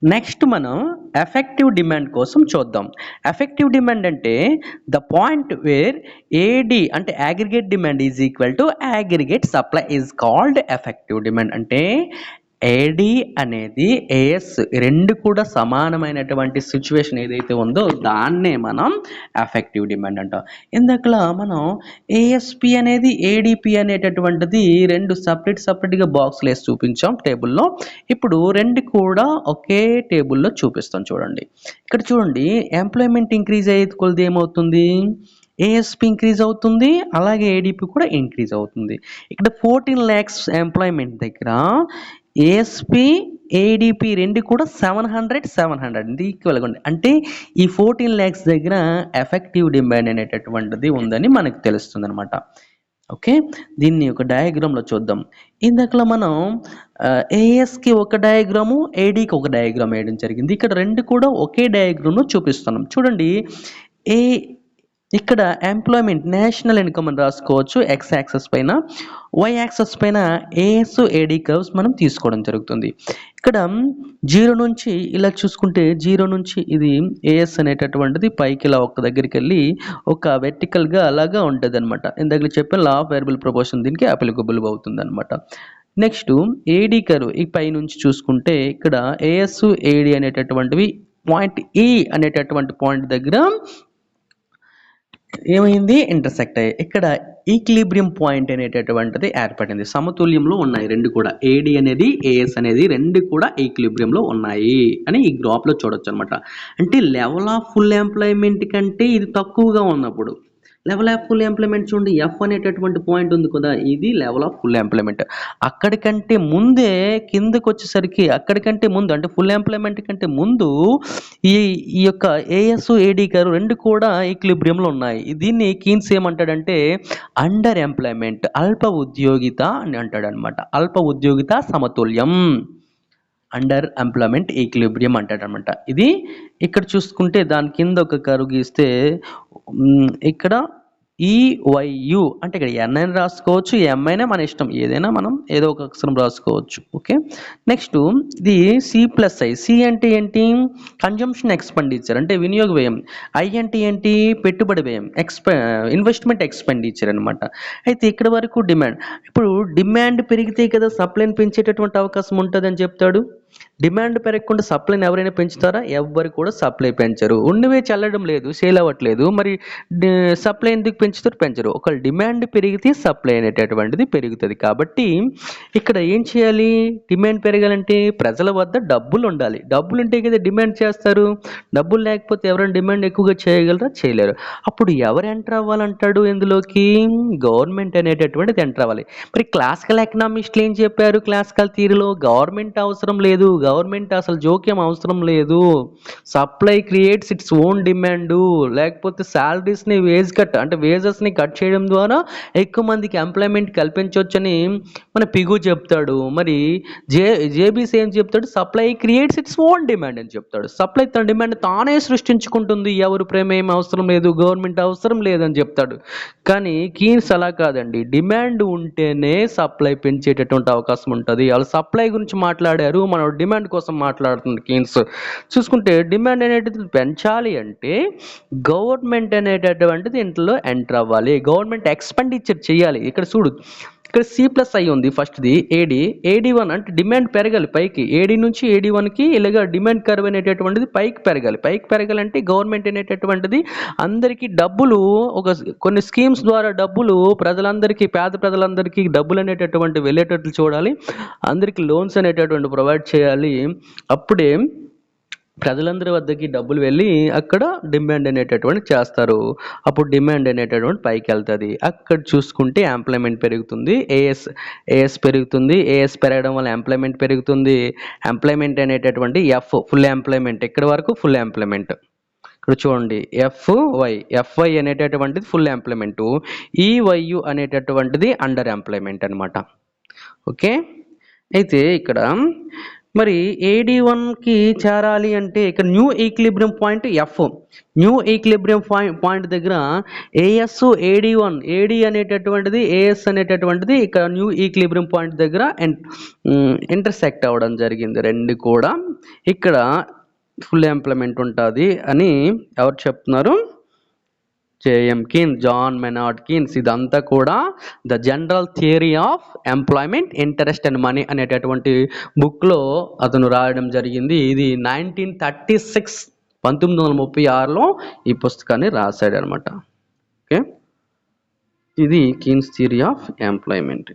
Next మనం effective demand కోసం చూద్దాం. ఎఫెక్టివ్ డిమాండ్ అంటే ద పాయింట్ వేర్ ఏడి అంటే aggregate demand is equal to aggregate supply is called effective demand. అంటే AD అనేది ఏఎస్ రెండు కూడా సమానమైనటువంటి సిచ్యువేషన్ ఏదైతే ఉందో దాన్నే మనం ఎఫెక్టివ్ డిమాండ్ అంటాం. ఇందాకలా మనం ఏఎస్పి అనేది ఏడిపి అనేటటువంటిది రెండు సపరేట్గా బాక్స్లు వేసి చూపించాం టేబుల్లో. ఇప్పుడు రెండు కూడా ఒకే టేబుల్లో చూపిస్తాం చూడండి. ఇక్కడ చూడండి, ఎంప్లాయ్మెంట్ ఇంక్రీజ్ అయ్యే కొలది ఏమవుతుంది, ఏఎస్పి ఇంక్రీజ్ అవుతుంది, అలాగే ఏడిపి కూడా ఇంక్రీజ్ అవుతుంది. ఇక్కడ 14 lakhs ఎంప్లాయ్మెంట్ దగ్గర ఏఎస్పి ఏడిపి రెండు కూడా 700 ఇది ఈక్వల్గా ఉంది. అంటే ఈ 14 lakhs దగ్గర ఎఫెక్టివ్ డిమాండ్ అనేటటువంటిది ఉందని మనకు తెలుస్తుంది అనమాట. ఓకే, దీన్ని ఒక డయాగ్రామ్లో చూద్దాం. ఇందాకలా మనం ఏఎస్కి ఒక డయాగ్రాము, ఏడీకి ఒక డయాగ్రామ్ వేయడం జరిగింది. ఇక్కడ రెండు కూడా ఒకే డయాగ్రామ్ను చూపిస్తున్నాం చూడండి. ఇక్కడ ఎంప్లాయ్మెంట్ నేషనల్ ఇన్కమ్ అని రాసుకోవచ్చు ఎక్స్ యాక్సెస్ పైన, వై యాక్సెస్ పైన ఏఎస్ ఏడి కర్వ్స్ మనం తీసుకోవడం జరుగుతుంది. ఇక్కడ 0 నుంచి ఇలా చూసుకుంటే 0 నుంచి ఇది ఏఎస్ అనేటటువంటిది పైకి ఇలా ఒక దగ్గరికి వెళ్ళి ఒక వెర్టికల్గా అలాగా ఉంటుంది అనమాట. ఇందాక చెప్పిన లా ఆఫ్ వేరియబుల్ ప్రపోర్షన్ దీనికి అప్లికబుల్ అవుతుంది అనమాట. నెక్స్ట్ ఏడి కర్వ్ ఈ పై నుంచి చూసుకుంటే ఇక్కడ ఏఎస్ ఏడి అనేటటువంటివి పాయింట్ ఈ అనేటటువంటి పాయింట్ దగ్గర ఏమైంది, ఇంటర్సెక్ట్ అయ్యాయి. ఇక్కడ ఈక్లిబ్రియం పాయింట్ అనేటటువంటిది ఏర్పడింది. సమతుల్యంలో ఉన్నాయి రెండు కూడా, ఏడి అనేది ఏఎస్ అనేది రెండు కూడా ఈక్లిబ్రియంలో ఉన్నాయి అని ఈ గ్రాఫ్లో చూడొచ్చు అనమాట. అంటే లెవెల్ ఆఫ్ ఫుల్ ఎంప్లాయ్మెంట్ కంటే ఇది తక్కువగా ఉన్నప్పుడు లెవెల్ ఆఫ్ ఫుల్ ఎంప్లాయ్మెంట్ చూడండి, ఎఫ్ అనేటటువంటి పాయింట్ ఉంది కదా, ఇది లెవెల్ ఆఫ్ ఫుల్ ఎంప్లాయ్మెంట్. అక్కడికంటే ముందే కిందకు వచ్చేసరికి అక్కడికంటే ముందు అంటే ఫుల్ ఎంప్లాయ్మెంట్ కంటే ముందు ఈ యొక్క ఏఎస్ ఏడి గారు రెండు కూడా ఈక్లిబ్రియంలో ఉన్నాయి. దీన్ని కీన్స్ ఏమంటాడంటే అండర్ ఎంప్లాయ్మెంట్, అల్ప ఉద్యోగిత అని అంటాడు అనమాట. అల్ప ఉద్యోగిత సమతుల్యం, అండర్ ఎంప్లాయ్మెంట్ ఈక్లిబ్రియం అంటాడనమాట. ఇది ఇక్కడ చూసుకుంటే దాని కింద ఒక కర్వ్ గీస్తే ఇక్కడ ఈవైయు అంటే ఇక్కడ ఎన్ అని రాసుకోవచ్చు, ఎంఐనే మన ఇష్టం, ఏదైనా మనం ఏదో ఒక అక్షరం రాసుకోవచ్చు. ఓకే, నెక్స్ట్ ఇది C+I. సి అంటే ఏంటి, కన్జంప్షన్ ఎక్స్పెండిచర్ అంటే వినియోగ వ్యయం. ఐ అంటే ఏంటి, పెట్టుబడి వ్యయం, ఇన్వెస్ట్మెంట్ ఎక్స్పెండిచర్ అనమాట. అయితే ఇక్కడ వరకు డిమాండ్. ఇప్పుడు డిమాండ్ పెరిగితే కదా సప్లైని పెంచేటటువంటి అవకాశం ఉంటుంది అని చెప్తాడు. డిమాండ్ పెరగకుండా సప్లైని ఎవరైనా పెంచుతారా, ఎవ్వరు కూడా సప్లై పెంచరు. ఉన్నవే చల్లడం లేదు, సేల్ అవ్వట్లేదు, మరి సప్లై ఎందుకు పెంచరు. ఒకవేళ డిమాండ్ పెరిగితే సప్లై అనేటటువంటిది పెరుగుతుంది. కాబట్టి ఇక్కడ ఏం చేయాలి, డిమాండ్ పెరగాలంటే ప్రజల వద్ద డబ్బులు ఉండాలి. డబ్బులు ఉంటే కదా డిమాండ్ చేస్తారు. డబ్బులు లేకపోతే ఎవరైనా డిమాండ్ ఎక్కువగా చేయగలరా, చేయలేరు. అప్పుడు ఎవరు ఎంటర్ అవ్వాలంటాడు ఇందులోకి, గవర్నమెంట్ అనేటటువంటిది ఎంటర్ అవ్వాలి. మరి క్లాసికల్ ఎకనామిస్టులు ఏం చెప్పారు, క్లాసికల్ థియరీలో గవర్నమెంట్ అవసరం లేదు, గవర్నమెంట్ అసలు జోక్యం అవసరం లేదు, supply creates its own demand, లేకపోతే శాలరీస్ని వేజెస్ని కట్ చేయడం ద్వారా ఎక్కువ మందికి ఎంప్లాయ్మెంట్ కల్పించవచ్చని మన పిగు చెప్తాడు. మరి జేబీసీ ఏం చెప్తాడు, supply creates its own demand అని చెప్తాడు. సప్లై తన డిమాండ్ తానే సృష్టించుకుంటుంది, ఎవరు ప్రమేయం అవసరం లేదు, గవర్నమెంట్ అవసరం లేదని చెప్తాడు. కానీ కీన్స్ అలా కాదండి, డిమాండ్ ఉంటేనే సప్లై పెంచేటటువంటి అవకాశం ఉంటుంది. వాళ్ళు సప్లై గురించి మాట్లాడారు, మనం డిమాండ్ కోసం మాట్లాడుతుంది కీన్స్. చూసుకుంటే డిమాండ్ అనేటిది పెంచాలి అంటే గవర్నమెంట్ అనేటటువంటిది ఇంట్లో ఎంటర్ అవ్వాలి, గవర్నమెంట్ ఎక్స్పెండిచర్ చేయాలి. ఇక్కడ చూడు, ఇక్కడ C+I ఉంది ఫస్ట్ది, ఏడి1 అంటే డిమాండ్ పెరగాలి పైకి, ఏడి నుంచి ఏడి1కి ఇలాగా డిమాండ్ కర్వ్ అనేటటువంటిది పైకి పెరగాలంటే గవర్నమెంట్ అనేటటువంటిది అందరికీ డబ్బులు కొన్ని స్కీమ్స్ ద్వారా డబ్బులు ప్రజలందరికీ, పేద ప్రజలందరికీ డబ్బులు అనేటటువంటి వెళ్ళేటట్లు చూడాలి, అందరికీ లోన్స్ అనేటటువంటి ప్రొవైడ్ చేయాలి. అప్పుడే ప్రజలందరి వద్దకి డబ్బులు వెళ్ళి అక్కడ డిమాండ్ అనేటటువంటి చేస్తారు. అప్పుడు డిమాండ్ అనేటటువంటి పైకి వెళ్తుంది. అక్కడ చూసుకుంటే ఎంప్లాయ్మెంట్ పెరుగుతుంది, ఏఎస్ పెరుగుతుంది. ఏఎస్ పెరగడం వల్ల ఎంప్లాయ్మెంట్ పెరుగుతుంది. ఎంప్లాయ్మెంట్ అనేటటువంటి ఫుల్ ఎంప్లాయ్మెంట్, ఇక్కడ వరకు ఫుల్ ఎంప్లాయ్మెంట్. ఇక్కడ చూడండి, ఎఫ్వై అనేటటువంటిది ఫుల్ ఎంప్లాయ్మెంట్, ఈవైయు అనేటటువంటిది అండర్ ఎంప్లాయ్మెంట్ అనమాట. ఓకే, అయితే ఇక్కడ మరి AD1కి చేరాలి అంటే ఇక్కడ new equilibrium point F. New equilibrium point దగ్గర AS AD అనేటటువంటిది AS అనేటటువంటిది ఇక్కడ న్యూ ఈక్లిబ్రియం పాయింట్ దగ్గర ఇంటర్సెక్ట్ అవ్వడం జరిగింది. రెండు కూడా ఇక్కడ ఫుల్ ఎంప్లాయ్మెంట్ ఉంటుంది అని ఎవరు చెప్తున్నారు? JM Keynes, John Maynard Keynes. ఇదంతా కూడా the general theory of employment, interest and money అనేటటువంటి బుక్లో అతను రాయడం జరిగింది. ఇది 1936 1936లో ఈ పుస్తకాన్ని రాశాడు అనమాట. ఓకే, ఇది కీన్స్ థియరీ ఆఫ్ ఎంప్లాయ్మెంట్.